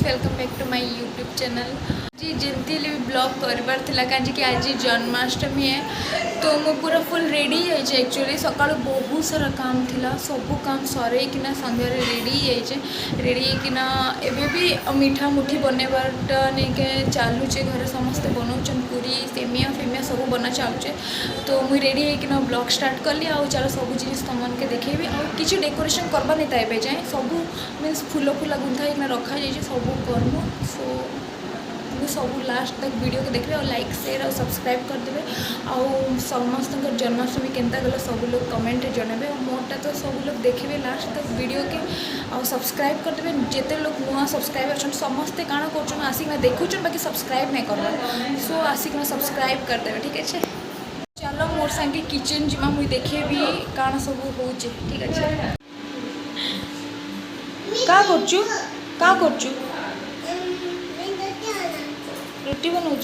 Welcome back to my YouTube channel. जी जमती blog करबार थिला काजी कि आज जन्माष्टमी है तो मु पूरा फुल रेडी जाइए। एक्चुअली सका बहुत सारा काम थिला सबू काम सरे किना संध्या रेडी जाइए। रेडी किना एबे भी मीठा मुठी बनवाटा नहीं के चलुचे घर समस्ते बनाऊन पूरी सेमिया फेमिया सब बना चलुचे। तो मुई रेडी होना ब्लॉग स्टार्ट कली आ चलो सब जिन तुम के देखेबी आ किसी डेकोरेशन करवा नहीं था जाए सब मीन्स फूल फूला गुंथा होना रखा जाए सब करमु। सो सब लास्ट तक वीडियो के देखिए और लाइक शेयर और सब्सक्राइब करदे आउ समस्त जन्माष्टमी केनता गला सब लोग कमेंट जनबे और मोटा तो सब लोग देखिए लास्ट तक वीडियो के और सब्सक्राइब करदे। जिते लोग नुआ सब्सक्राइबर अच्छा समस्ते काଣା कर आसिक देखुन बाकी सब्सक्राइब नहीं कर सो आसिक सब्सक्राइब करदे ठीक है। चलो मोर संगे किचन जिमा मुई देखेबी काଣା सब हो ठीक है। का करचु रोटी बनाऊँ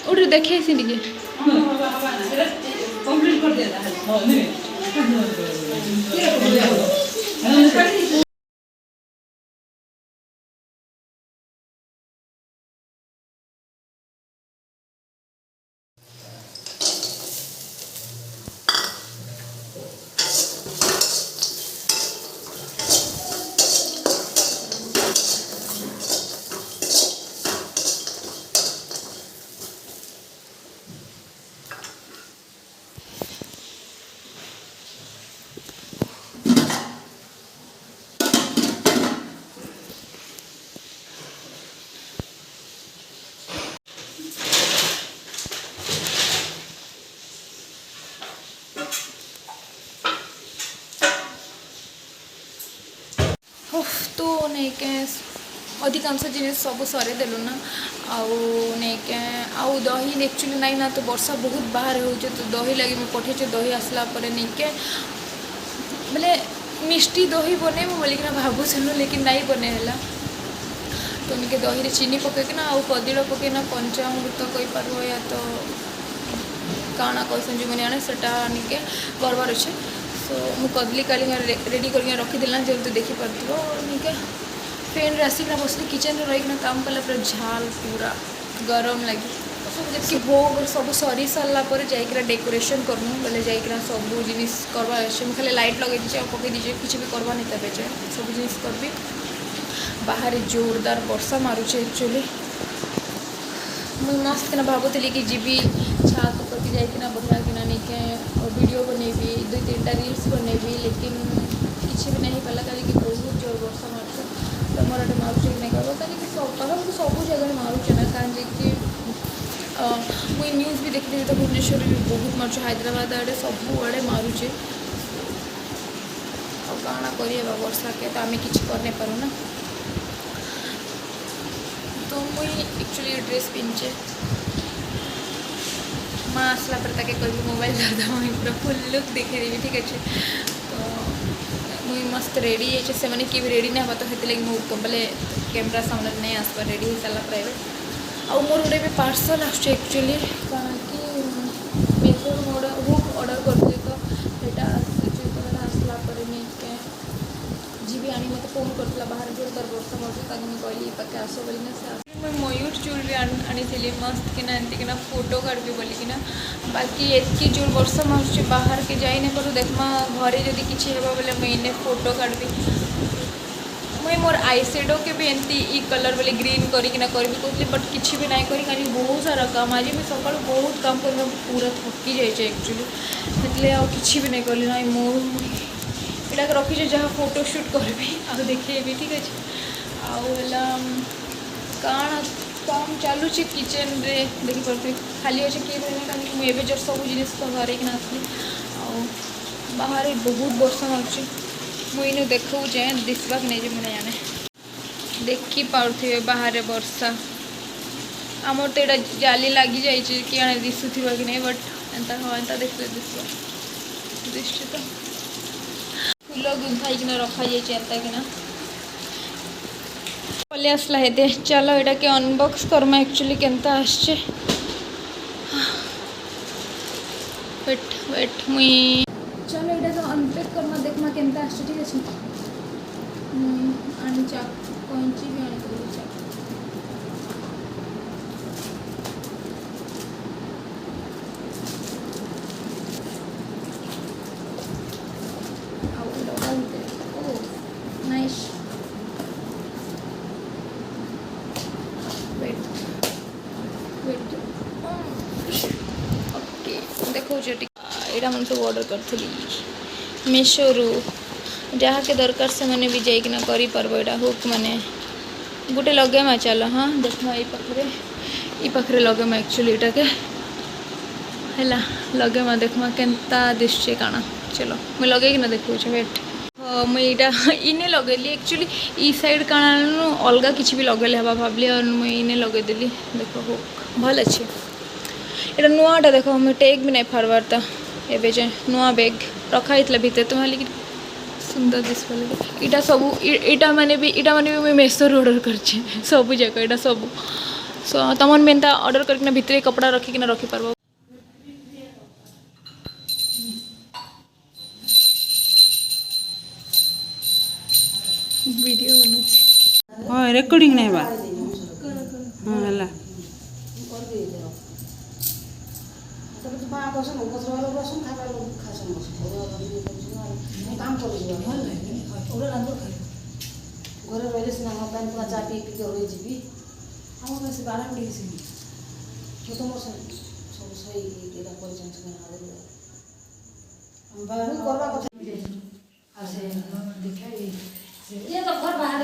उठ देखे कंप्लीट कर दिया। तो नहीं के अधिकांश जिन सब सरे देलु ना आउ नहीं के आउ दही एक्चुअली नहीं ना तो वर्षा बहुत बाहर हो तो दही लगे मैं पठे दही आसला पर नहीं के बोले मिष्टी दही बने बोलिकिना भावुलु लेकिन नहीं बनेला। तो निके दही चीनी पकईकिना आउ कदिल पकईना पंचामृत कही पार या तो काଣା कहसन जो मैंने आने सेटा निके करवार अच्छे। सो मु कदली काली रेडी कर रखीदेला जल्दी देखिपार निके फैन आसिकना बसली किचन रहीकिना काम कला पूरा झाल पूरा गरम लगी जबकि भोग सब सरी सारापर जाइकिना डेकोरेशन करमु बोले जाइकिना सब जिनिस करवा अच्छे। मुझे खाली लाइट लगे दीजिए और पकई दीजिए कुछ भी करवा नहीं तबे जाए सब जिनिस करबी। बाहर जोरदार वर्षा मारुचे एक्चुअली मुझे मस्त किना भावुली कि जीवी छात ऊपर जाइकिना बढ़िया किना निके और वीडियो बनेबी 2-3टा रील्स बनेबी लेकिन किसी भी नहीं पाला कहीं कि बहुत जोर वर्षा मारुचे। तो मोर आटे मारुचे कि नहीं कहब कहीं सब सब जगह मारुचे ना कहीं कि मुई न्यूज़ भी देखी तो भुवनेश्वर भी बहुत मारुचे हैदराबाद आड़े सब आड़े मारुचे और काଣା करिए वर्षा के तो आम कि कर नहीं पारू ना। तो मुई एक्चुअली ड्रेस पिंचे माँ आसला पर ताके कभी मोबाइल दादा मुई पूरा फुल लुक देखे देवी ठीक अच्छे। तो मुई मस्त रेडी है से मैंने कि रेडी नहीं हवा तो से लगे मुझे बोले कैमरा सामने नहीं आसपार रेडी हो सारा प्राइवेट आउ मोर गोटे भी पार्सल आसुचे एक्चुअली कहाँ कि मेसो हुक ऑर्डर करते तो सेटा आसला पर नहीं जीवी आनी मत फोन करता बाहर जोरदार वर्षा मार्च मुझे कहली पाके आस बोलिना से मुझे मयूर चूल भी आनी मस्त किना एमती किना फोटो काढ़ी बोलिकिना बाकी एतकी जोर वर्षा मार्च बाहर के जाई नहीं पारू देखमा घरे जदि किसी हेबा बोले मुझे फोटो काढ़ी मुई मोर आई शेडो के भी एमती ई कलर बोले ग्रीन करिकिना करबी कहली बट किसी भी नहीं करी खाली बहुत सारा काम आज मैं सका बहुत काम कर पूरा थकी जाइए एक्चुअली से किसी भी नहीं कली ना मोर इटा रखी जहाँ फोटोशूट करी आ देखेबी ठीक अच्छे। आला काण काम चलुचे किचन रे देखिपे खाली अच्छे किए कहीं मुझे जब सब जिन धरना आसली बाहर बहुत वर्षा मार्च मुझे देखू जाए दिशा नहीं मैंने जाने देखी पारे बाहर वर्षा आमर तो यहाँ जाली लगी जाइए कि आने दिशुवा कि नहीं बट एंता हाँ एंता देखते दिशुचे तो फूल गुंथाई रखा जाता किना पल्ले आसला हेदे चलो एटा के अनबॉक्स करमा एक्चुअली केनता आछे वेट वेट मुई चलो एटा तो अनपैक करमा देखमा केनता आछे ठीक अछि आनी चा कोंची भी आनी करू चा आउ लगाउते ओ नाइस वेट वेट ओके देखो जेटी एटा मन सब ऑर्डर करथली मीशो रु जहाँ के दरकार से मैंने भी जाइकिना करी परबो एटा हुक माने गोटे लगेमा चलो हाँ देखमा ई पाखरे लगेमा एक्चुअली एटा के हैला लगेमा देखमा केनता दिसचे काना चलो मैं लगे कि ना देखो वेट मुई इटा इने लगेली एक्चुअली ई साइड काना अलगा किछि भी लगेले हबा भाबली और मुई इने लगे देली देखो हुक भल अच्छे एटा नुआटा देखो मुई टेक भी नहीं फारबार ता एबे जे नुआ बैग रखा हितला भीतर तो हाली सुंदर दिसबा लगे इटा सब इटा माने भी मैं मेसो ऑर्डर करछे सब जाक इटा सब सो तमन मेनता ऑर्डर करके भीतर कपड़ा रखी कि रखी पारबो वीडियो बनउछि हां रेकॉर्डिंग नहीं बा हां हला घरे रहिले सिना हम पानी पूरा चा पी के होई जीवी हम बस 12 मिनट से जो तो मोर सब सही एटा परिचय से आदर हम बाहर करबा କଥା आसे देखाई ये तो घर बाहर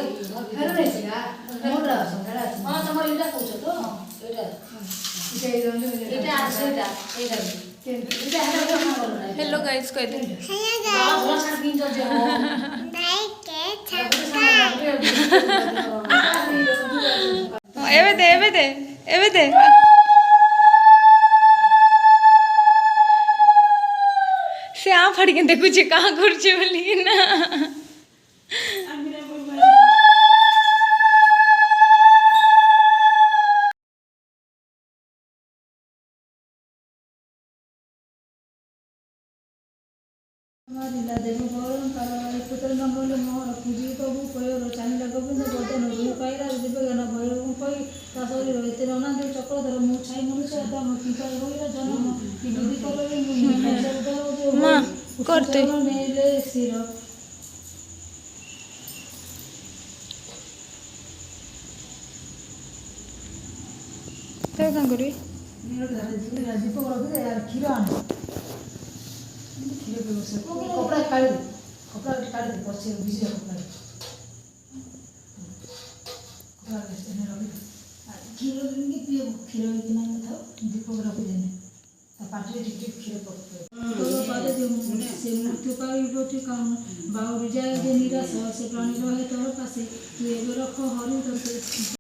घर रे सिगा मोर संगड़ा हां तमर इटा कहछ तो एटा आसे एटा हेलो गाइस कह दे एवे दे से आ फड़ के देखु जे कहां करछे बोली ना लीला देव गौरम कालवाई पुत्र नमोले मोहर पूजी प्रभु पयो चांदा गोविंद गोदन रु कायरा दिव्यगण भैरव कोई तासरी रहते नना देव चक्रधर मु छाई मनुष्य आदम पिता होइरा जन्म कि विधि करले मु मां करते नेले सिर ते का करी मेरे घर दीपक रख दे यार खीरा आने कपड़ा काट दे पछे बिजी कपड़ा खीर पिए खीर कि ना था दीपक रख देने पाटे टिक खीर पड़ते से मृत्यु पाई काम बाऊ जाए निराश से प्राणी रहे तोर पासे तू एबे रख हरि तो